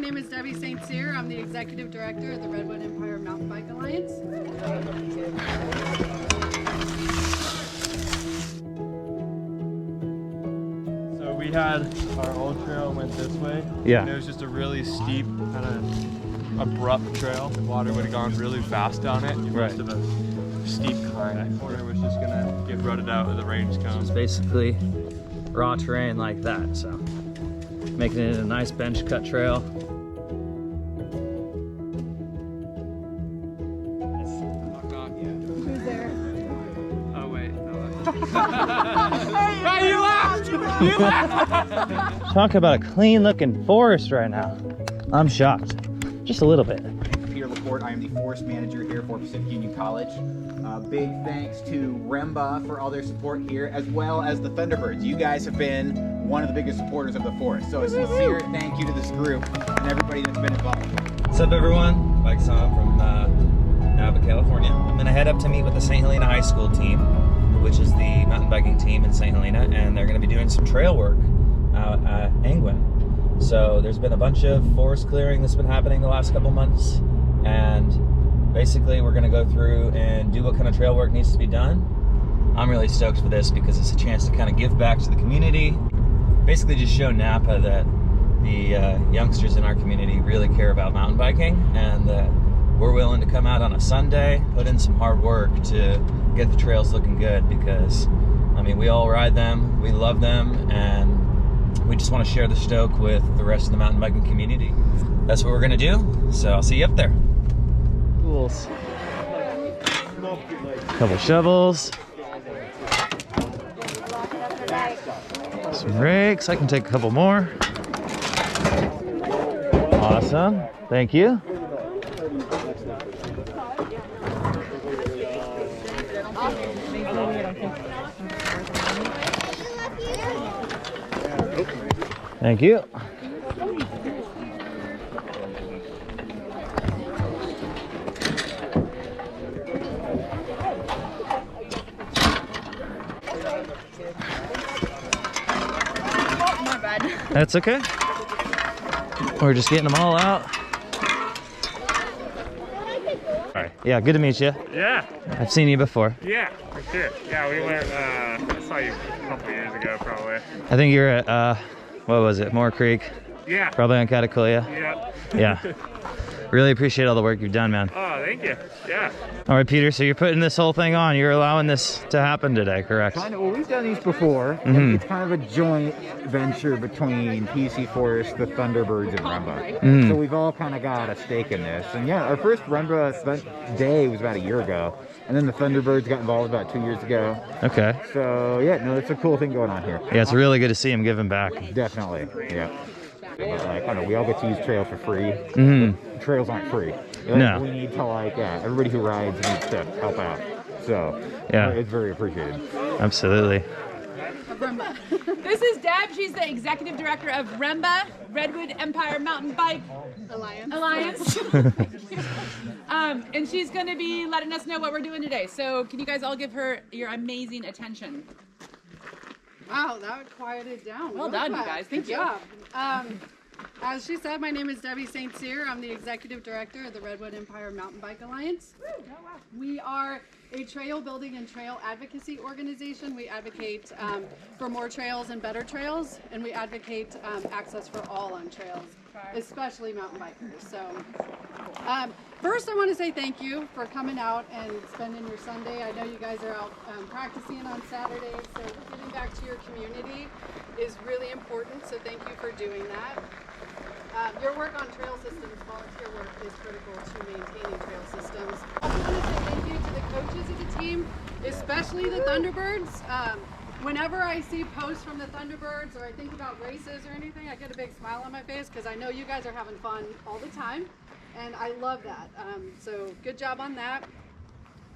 name is Debbie St. Cyr. I'm the Executive Director of the Redwood Empire Mountain Bike Alliance. So we had our old trail went this way. Yeah. And it was just a really steep, kind of abrupt trail. The water would have gone really fast down it. Most of a steep climb. That corner was just gonna get rutted out with the range cone. It's basically raw terrain like that, so making it a nice bench cut trail. Who's there? Oh wait, no. You laughed! You laughed! Talk about a clean looking forest right now. I'm shocked, just a little bit. Peter LaPorte. I am the forest manager here for Pacific Union College. Big thanks to REMBA for all their support here, as well as the Thunderbirds. You guys have been one of the biggest supporters of the forest. So a sincere thank you to this group and everybody that's been involved. What's up everyone? Mike Sam from Napa, California. I'm gonna head up to meet with the St. Helena High School team, which is the mountain biking team in St. Helena, and they're gonna be doing some trail work out at Angwin. So there's been a bunch of forest clearing that's been happening the last couple months, and basically we're gonna go through and do what kind of trail work needs to be done. I'm really stoked for this because it's a chance to kind of give back to the community, basically just show Napa that the youngsters in our community really care about mountain biking, and that we're willing to come out on a Sunday, put in some hard work to get the trails looking good, because I mean, we all ride them, we love them, and we just want to share the stoke with the rest of the mountain biking community. That's what we're gonna do, so I'll see you up there. Tools. Couple shovels. Some rakes. I can take a couple more. Awesome. Thank you. Thank you. That's okay. We're just getting them all out. Hi. Yeah, good to meet you. Yeah. I've seen you before. Yeah, for sure. Yeah, we went, I saw you a couple years ago, probably. I think you're at, what was it, Moore Creek? Yeah. Probably on Catacoya. Yeah. Yeah. Really appreciate all the work you've done, man. Oh, thank you. Yeah. All right, Peter, so you're putting this whole thing on. You're allowing this to happen today, correct? Kind of, well, we've done these before. And it's kind of a joint venture between PC Forest, the Thunderbirds, and REMBA. So we've all kind of got a stake in this. And yeah, our first REMBA day was about a year ago. And then the Thunderbirds got involved about 2 years ago. Okay. So yeah, no, it's a cool thing going on here. Yeah, it's really good to see him giving back. Definitely, yeah. But, like, I don't know, we all get to use trails for free. Trails aren't free. No. We need to, like, everybody who rides needs to help out. So Yeah. it's very appreciated. Absolutely. This is Deb. She's the Executive Director of REMBA, Redwood Empire Mountain Bike Alliance. And she's going to be letting us know what we're doing today. So can you guys all give her your amazing attention? Wow, that would quiet it down. Well done, you guys. Thank you. As she said, my name is Debbie St. Cyr. I'm the Executive Director of the Redwood Empire Mountain Bike Alliance. We are a trail building and trail advocacy organization. We advocate for more trails and better trails, and we advocate access for all on trails, especially mountain bikers. So first I want to say thank you for coming out and spending your Sunday. I know you guys are out practicing on Saturdays, so giving back to your community is really important, so thank you for doing that. Your work on trail systems, volunteer work, is critical to maintaining trail systems. I also want to say thank you to the coaches of the team, especially the Thunderbirds. Whenever I see posts from the Thunderbirds or I think about races or anything, I get a big smile on my face because I know you guys are having fun all the time, and I love that. So good job on that.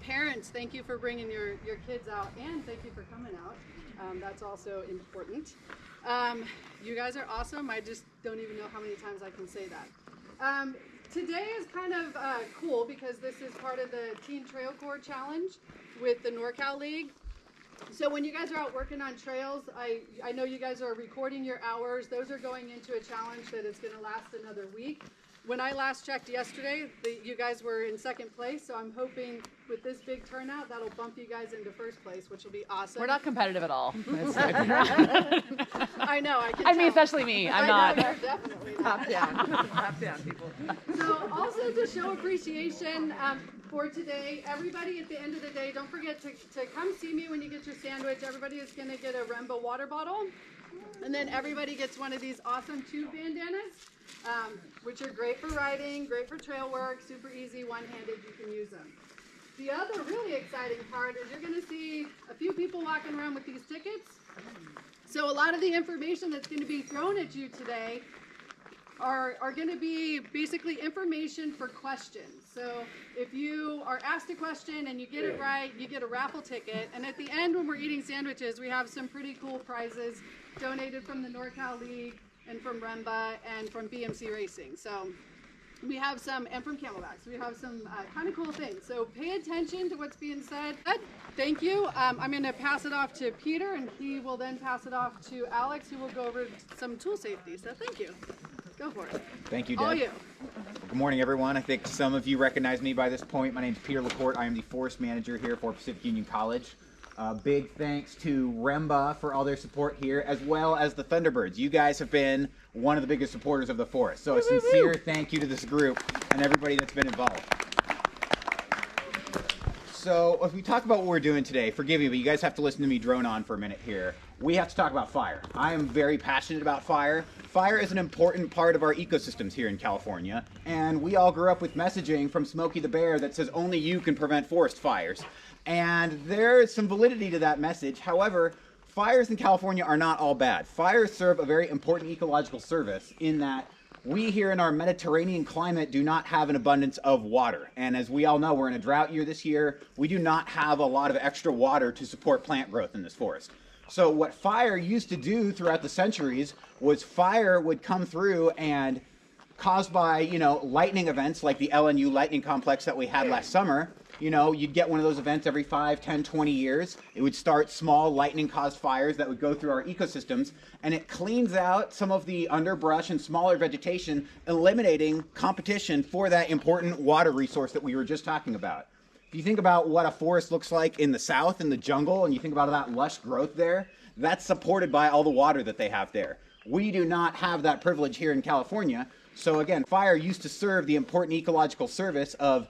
Parents, thank you for bringing your kids out, and thank you for coming out. That's also important. You guys are awesome. I just don't even know how many times I can say that. Today is kind of cool because this is part of the Teen Trail Corps Challenge with the NorCal League. So when you guys are out working on trails, I know you guys are recording your hours. Those are going into a challenge that is going to last another week. When I last checked yesterday, you guys were in second place, so I'm hoping with this big turnout, that'll bump you guys into first place, which will be awesome. We're not competitive at all. I know, I can I mean, tell. especially me. I'm not. Know, you're definitely not. Top down, people. So also to show appreciation for today, everybody at the end of the day, don't forget to come see me when you get your sandwich. Everybody is going to get a REMBA water bottle. And then everybody gets one of these awesome tube bandanas, which are great for riding, great for trail work, super easy, one-handed, you can use them. The other really exciting part is you're going to see a few people walking around with these tickets. So a lot of the information that's going to be thrown at you today are going to be basically information for questions. So if you are asked a question and you get it right, you get a raffle ticket. And at the end, when we're eating sandwiches, we have some pretty cool prizes donated from the NorCal League and from REMBA and from BMC Racing. So we have some, and from Camelbacks, we have some kind of cool things. So pay attention to what's being said. Thank you. I'm going to pass it off to Peter, and he will then pass it off to Alex, who will go over some tool safety. So thank you. Go for it. Thank you, Deb. All you. Good morning, everyone. I think some of you recognize me by this point. My name is Peter LaCourte. I am the forest manager here for Pacific Union College. Big thanks to REMBA for all their support here, as well as the Thunderbirds. You guys have been one of the biggest supporters of the forest. So a sincere thank you to this group and everybody that's been involved. So if we talk about what we're doing today, forgive me, but you guys have to listen to me drone on for a minute here. We have to talk about fire. I am very passionate about fire. Fire is an important part of our ecosystems here in California, and we all grew up with messaging from Smokey the Bear that says only you can prevent forest fires. And there is some validity to that message. However, fires in California are not all bad. Fires serve a very important ecological service in that we here in our Mediterranean climate do not have an abundance of water. And as we all know, we're in a drought year this year. We do not have a lot of extra water to support plant growth in this forest. So what fire used to do throughout the centuries was fire would come through and caused by, lightning events like the LNU lightning complex that we had last summer. You'd get one of those events every 5, 10, 20 years. It would start small lightning-caused fires that would go through our ecosystems, and it cleans out some of the underbrush and smaller vegetation, eliminating competition for that important water resource that we were just talking about. If you think about what a forest looks like in the south, in the jungle, and you think about that lush growth there, that's supported by all the water that they have there. We do not have that privilege here in California. So again, fire used to serve the important ecological service of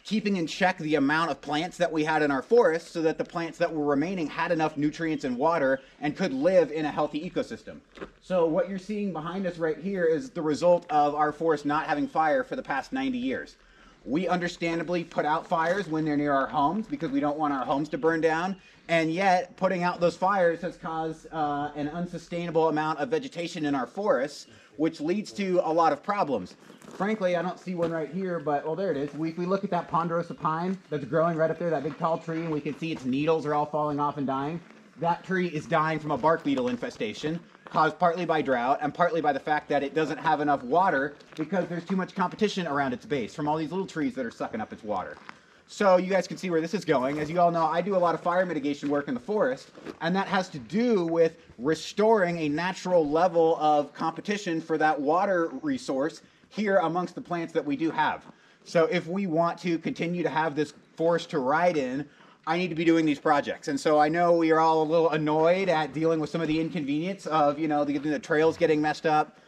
keeping in check the amount of plants that we had in our forests so that the plants that were remaining had enough nutrients and water and could live in a healthy ecosystem. So what you're seeing behind us right here is the result of our forest not having fire for the past 90 years. We understandably put out fires when they're near our homes because we don't want our homes to burn down, and yet putting out those fires has caused an unsustainable amount of vegetation in our forests, which leads to a lot of problems. Frankly, I don't see one right here, but, well, there it is. If we look at that ponderosa pine that's growing right up there, that big tall tree, and we can see its needles are all falling off and dying. That tree is dying from a bark beetle infestation, caused partly by drought and partly by the fact that it doesn't have enough water because there's too much competition around its base from all these little trees that are sucking up its water. So you guys can see where this is going. As you all know, I do a lot of fire mitigation work in the forest, and that has to do with restoring a natural level of competition for that water resource here amongst the plants that we do have. So if we want to continue to have this forest to ride in, I need to be doing these projects. And so I know we are all a little annoyed at dealing with some of the inconvenience of, the trails getting messed up.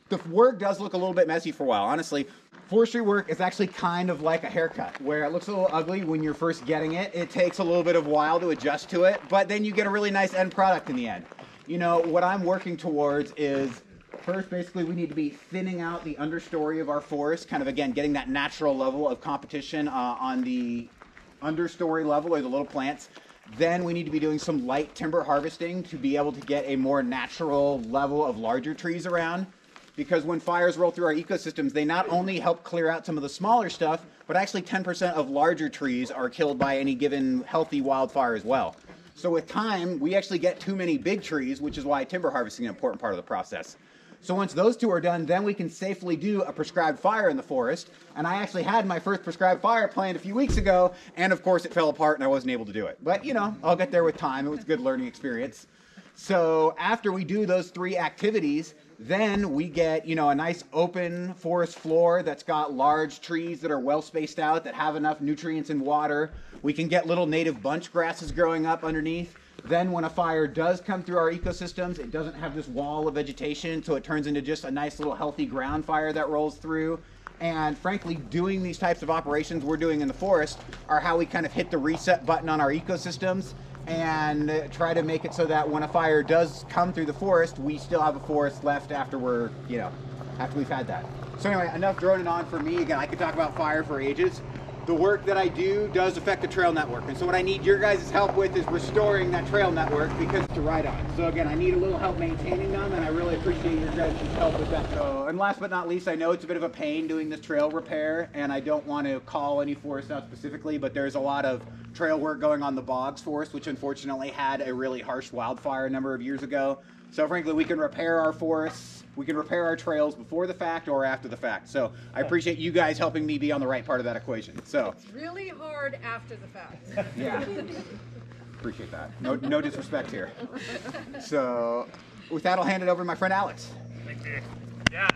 The work does look a little bit messy for a while. Honestly, forestry work is actually kind of like a haircut, where it looks a little ugly when you're first getting it. It takes a little bit of while to adjust to it, but then you get a really nice end product in the end. What I'm working towards is, first, basically, we need to be thinning out the understory of our forest, kind of, again, getting that natural level of competition on the understory level, or the little plants. Then we need to be doing some light timber harvesting to be able to get a more natural level of larger trees around. Because when fires roll through our ecosystems, they not only help clear out some of the smaller stuff, but actually 10% of larger trees are killed by any given healthy wildfire as well. So with time, we actually get too many big trees, which is why timber harvesting is an important part of the process. So once those two are done, then we can safely do a prescribed fire in the forest. And I actually had my first prescribed fire planned a few weeks ago, and of course it fell apart and I wasn't able to do it. But you know, I'll get there with time. It was a good learning experience. So after we do those 3 activities, then we get, you know, a nice open forest floor that's got large trees that are well spaced out, that have enough nutrients and water. We can get little native bunch grasses growing up underneath. Then when a fire does come through our ecosystems, it doesn't have this wall of vegetation, so it turns into just a nice little healthy ground fire that rolls through. And frankly, doing these types of operations we're doing in the forest are how we kind of hit the reset button on our ecosystems and try to make it so that when a fire does come through the forest, we still have a forest left after we're, you know, after we've had that. So anyway, enough droning on for me. Again, I could talk about fire for ages. The work that I do does affect the trail network. And so what I need your guys' help with is restoring that trail network because to ride on. So again, I need a little help maintaining them, and I really appreciate your guys' help with that. So, and last but not least, I know it's a bit of a pain doing this trail repair, and I don't want to call any forest out specifically, but there's a lot of trail work going on the Boggs Forest, which unfortunately had a really harsh wildfire a number of years ago. So frankly, we can repair our forests, we can repair our trails before the fact or after the fact. So I appreciate you guys helping me be on the right part of that equation. So it's really hard after the fact. Yeah, appreciate that. No disrespect here. So with that, I'll hand it over to my friend Alex. Thank you. Yeah.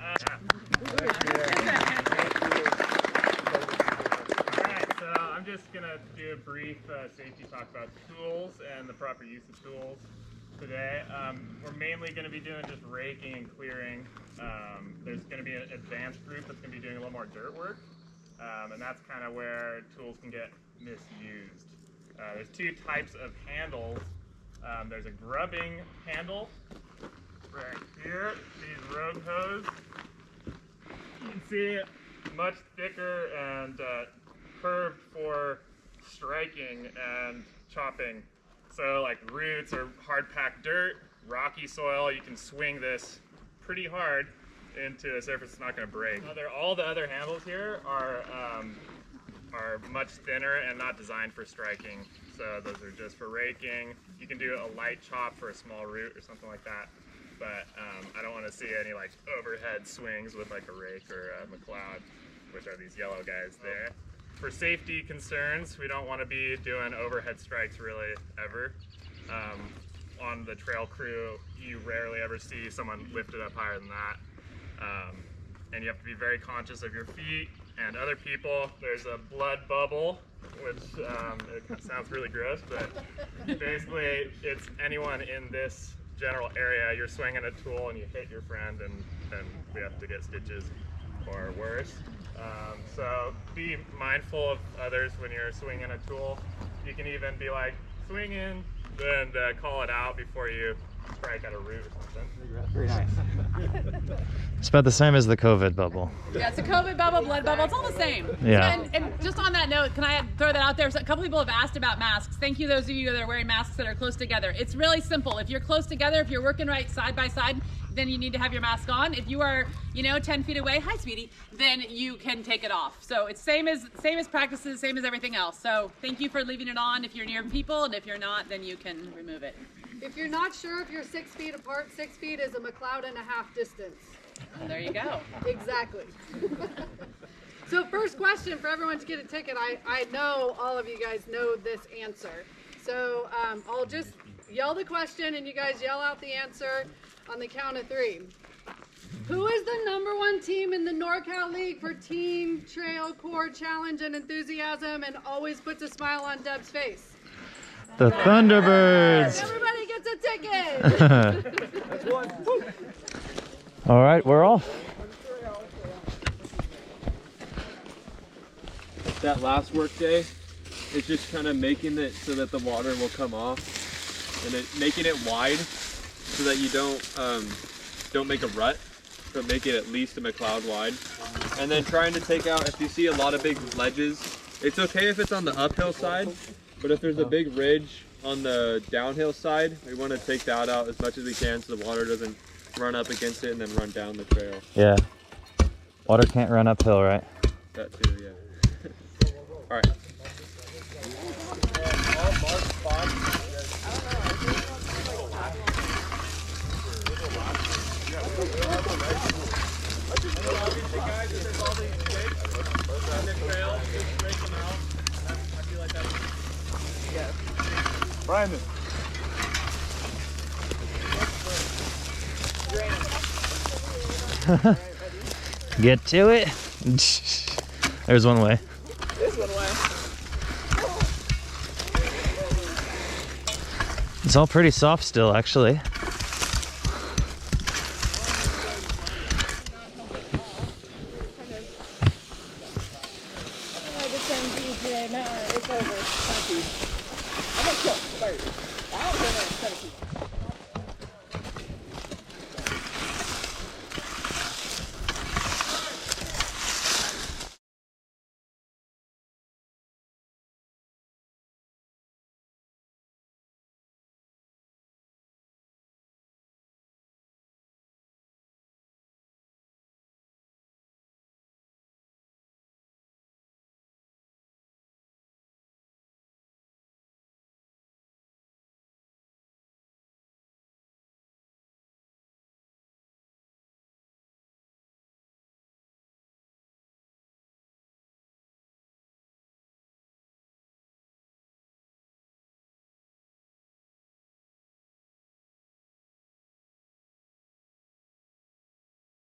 Alright, so I'm just going to do a brief safety talk about tools and the proper use of tools today. We're mainly going to be doing just raking and clearing. There's going to be an advanced group that's going to be doing a little more dirt work, and that's kind of where tools can get misused. There's 2 types of handles. There's a grubbing handle right here, these rogue hose. You can see much thicker and curved for striking and chopping. So like roots or hard packed dirt, rocky soil, you can swing this pretty hard into a surface that's not going to break. All the other handles here are much thinner and not designed for striking. So those are just for raking. You can do a light chop for a small root or something like that. But I don't want to see any like overhead swings with like a rake or a McLeod, which are these yellow guys there. For safety concerns, we don't want to be doing overhead strikes really ever. On the trail crew, you rarely ever see someone lifted up higher than that. And you have to be very conscious of your feet and other people. There's a blood bubble, which it sounds really gross, but basically it's anyone in this general area. You're swinging a tool and you hit your friend, and then we have to get stitches or worse. So be mindful of others when you're swinging a tool. You can even be like, swing in, and call it out before you strike at a root or something. Very nice. It's about the same as the COVID bubble. Yeah, it's a COVID bubble, blood bubble. It's all the same. Yeah. And just on that note, can I throw that out there? So a couple people have asked about masks. Thank you, those of you that are wearing masks that are close together. It's really simple. If you're close together, if you're working right side by side, then you need to have your mask on. If you are, 10 feet away, hi sweetie, then you can take it off. So it's same as practices, same as everything else. So thank you for leaving it on if you're near people, and if you're not, then you can remove it. If you're not sure if you're 6 feet apart, 6 feet is a McLeod and a half distance. Well, there you go. Exactly. So first question for everyone to get a ticket. I know all of you guys know this answer. So I'll just yell the question and you guys yell out the answer on the count of 3. Who is the #1 team in the NorCal League for Team Trail Core Challenge and Enthusiasm and always puts a smile on Deb's face? The Thunderbirds! Everybody gets a ticket! All right, we're off. That last work day, it's just kind of making it so that the water will come off, and making it wide so that you don't make a rut, but make it at least a McLeod wide. And then trying to take out, if you see a lot of big ledges, it's okay if it's on the uphill side, but if there's a big ridge on the downhill side, we want to take that out as much as we can so the water doesn't run up against it and then run down the trail. Yeah. Water can't run uphill, right? That too, yeah. All right. All marked spots. obviously, guys, if there's all these sticks on the trail, just break them out. I feel like that's... Yeah. Brandon. Get to it. There's one way. This one way. It's all pretty soft still, actually.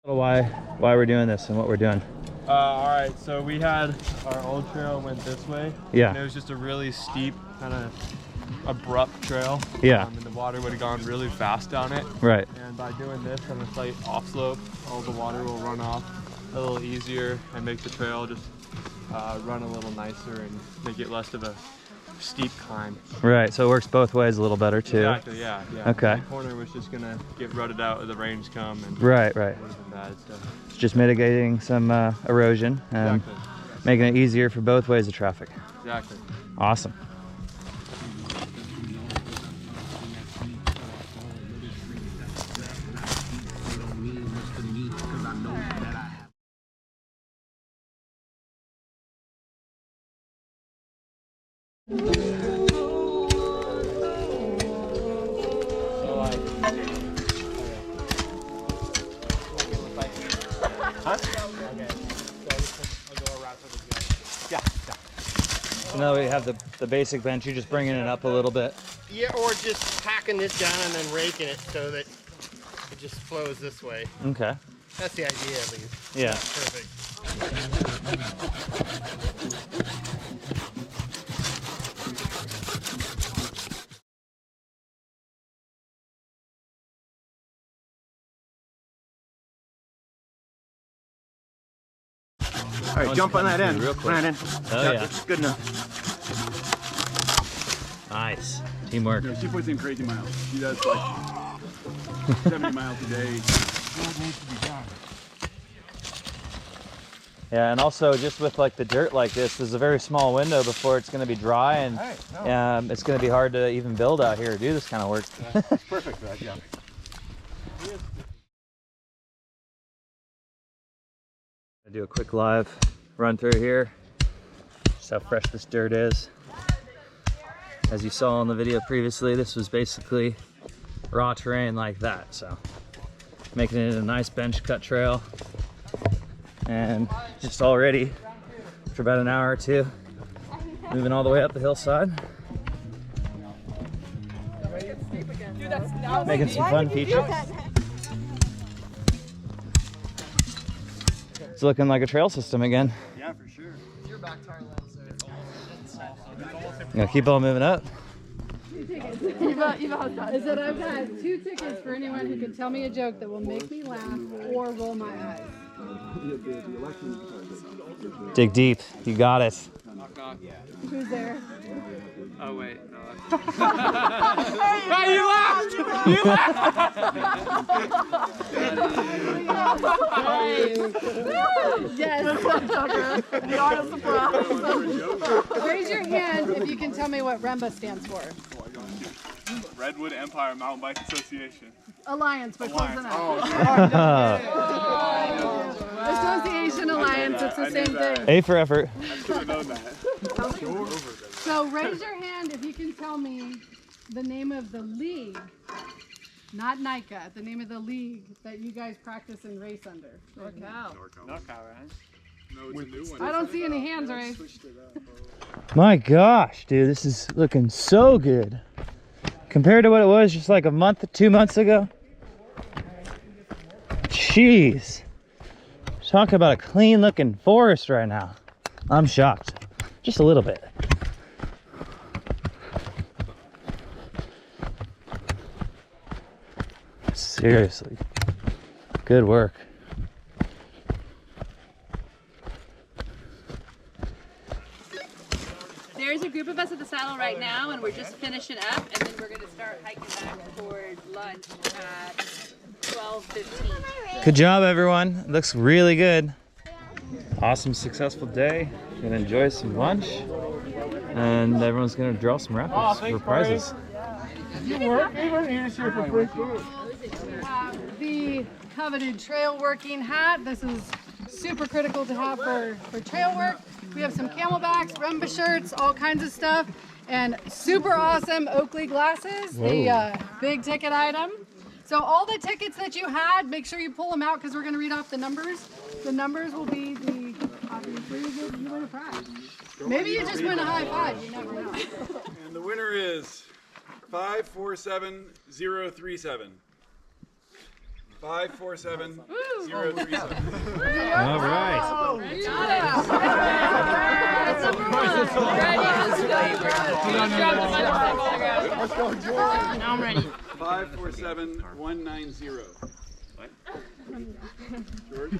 Why we're doing this and what we're doing. All right, so we had our old trail went this way. Yeah. And it was just a really steep, kind of abrupt trail. Yeah. And the water would have gone really fast down it. Right. And by doing this on a slight off slope, all the water will run off a little easier and make the trail just run a little nicer and make it less of a steep climb. Right, so it works both ways a little better too. Exactly, yeah. Okay. The corner was just gonna get rutted out as the rains come. And Right. it would have been bad, so. It's just mitigating some erosion and making it easier for both ways of traffic. Exactly. Awesome. So now we have the basic bench, you're just bringing it up a little bit. Yeah, or just packing this down and then raking it so that it just flows this way. Okay. That's the idea, at least. Yeah. Perfect. All right, jump on that end. Real quick. Brandon. Oh yeah. That's good enough. Nice. Teamwork. Yeah, she puts in crazy miles. She does like 70 miles a day. Yeah, and also just with like the dirt like this, there's a very small window before it's going to be dry, and it's going to be hard to even build out here or do this kind of work. It's perfect for that, yeah. I'll do a quick live run through here, just how fresh this dirt is. As you saw in the video previously, this was basically raw terrain like that, so making it a nice bench cut trail. And just already, for about an hour or two, moving all the way up the hillside. Making some fun features. It's looking like a trail system again. Yeah, for sure. Gonna keep on moving up. Is that I've had 2 tickets for anyone who can tell me a joke that will make me laugh or roll my eyes. Dig deep. You got it. Who's there? Oh wait, no. Hey, you laughed! You Yes. The art of surprise. Raise your hand if you can tell me what REMBA stands for. Redwood Empire Mountain Bike Association. Alliance, but close enough. A Association Alliance, it's the same thing. for effort. I should have known that. So raise your hand if you can tell me the name of the league Not NICA, the name of the league that you guys practice and race under. NorCal. NorCal, right? No, it's a new one. I don't see any hands, Ray. My gosh, dude, this is looking so good. Compared to what it was just like a month, 2 months ago. Jeez. Talking about a clean looking forest right now. I'm shocked. Just a little bit. Seriously. Good work. There's a group of us at the saddle right now, and we're just finishing up, and then we're going to start hiking back toward lunch at 12:15. Good job, everyone. Looks really good. Awesome, successful day. Gonna enjoy some lunch, and everyone's gonna draw some raffles for prizes. The coveted trail working hat. This is super critical to have for trail work. We have some camelbacks, REMBA shirts, all kinds of stuff, and super awesome Oakley glasses, the big ticket item. So all the tickets that you had, make sure you pull them out because we're going to read off the numbers. The numbers will be the, obviously, you win a prize. Maybe you just win a high five, you never know. And the winner is 547037. 547037. All right. Let's go, George. Now I'm ready. 547190. What? George?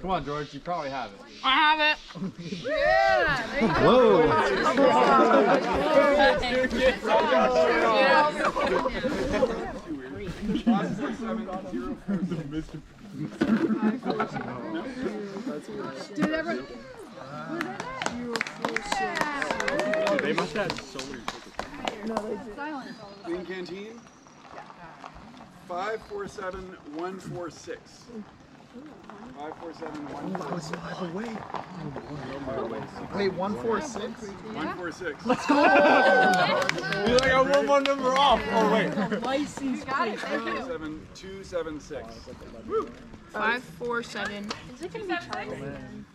Come on, George, you probably have it. I have it. Yeah, there you go. Did everyone? They must have so many tickets. Silence. Clean Canteen? 547146. 547146. Wait, 146? 146. Let's go! You're like, I won one number off. Oh, wait. License plate. 57276. 547. Is it going to be Charlie?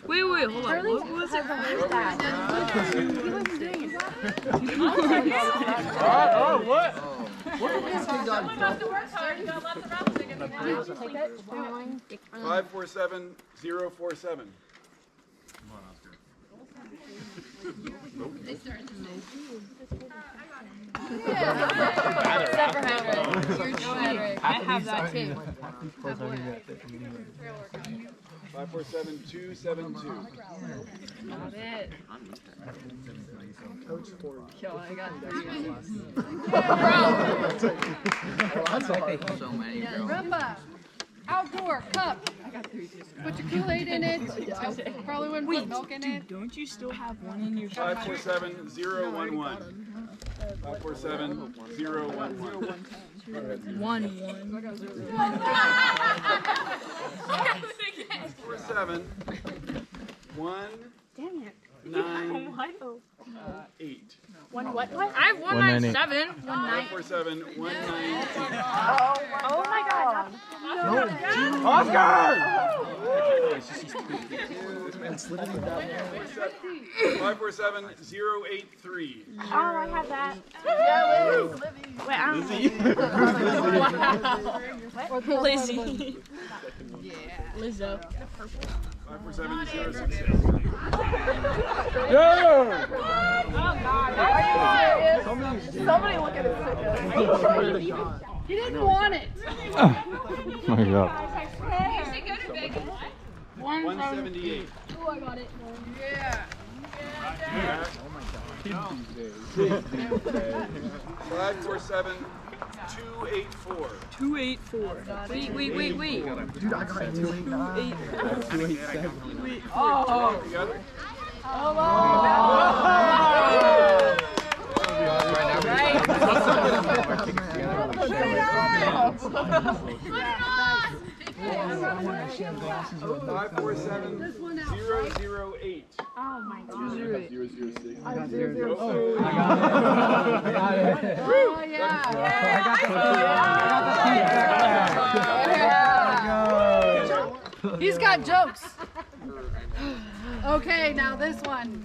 Wait, hold on. What was it? Oh, what? Someone must have worked hard and got lots of raffle tickets. 547047. They started to move. I have that too. 547272. Got it. Coach Ford. Yo, I got so many, bro. REMBA. Outdoor cup. Put your Kool-Aid in it. Probably wouldn't put milk in it. Don't you still have one in your shop? 547011. 547011. 47 1 9 8. One what? I have 197. 547 198. Oh my God. Oscar! 547083. Oh, I have that. Wait, I don't know. Lizzie. Yeah. Lizzo. 547066. Yeah! Oh God. Are you serious? Somebody look at his ticket. He didn't want it. Oh my God. You should go to Vegas. 178. Oh, I got it. Yeah. Oh my God. 547 284. 284. Wait. Dude, I got 289. Oh. You got it? This one out, right? 547-008. Oh my god. 006. Oh, yeah. He's got jokes. Okay, now this one.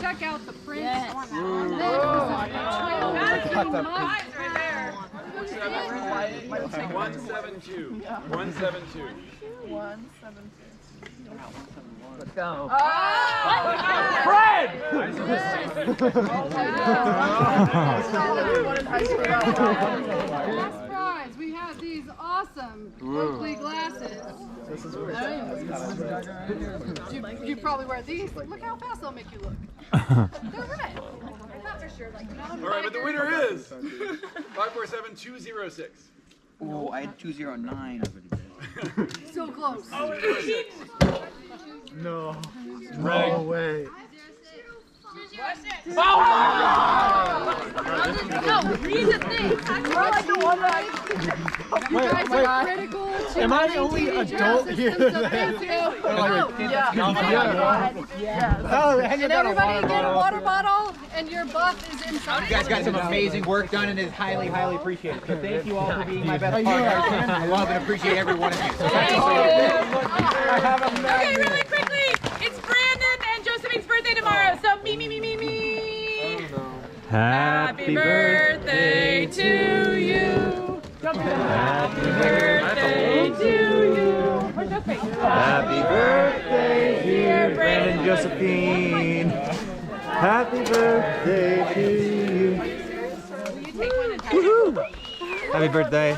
Check out the print. Yes. This is a trail. 172. 172. 172. Let's go. Fred! Last prize, we have these awesome Oakley glasses. You probably wear these. Look how fast they'll make you look. They're red. I thought for sure, like, All right, but the winner is 547-206. Oh, I had 209 over there. So close. No. No way. No, read the thing. You guys are critical to Am I the only adult here? and everybody get a water bottle, and your buff is inside. You guys got some amazing work done and is highly, highly appreciated. So thank you all for being my best partners. I love and appreciate every one of you. So thank you. Okay, really quickly, it's Brandon and Josephine's birthday tomorrow, so me. Happy birthday to you. Happy birthday to you. Happy birthday, dear Brandon Josephine. Happy birthday to you. Will you take one and Woohoo! Happy birthday.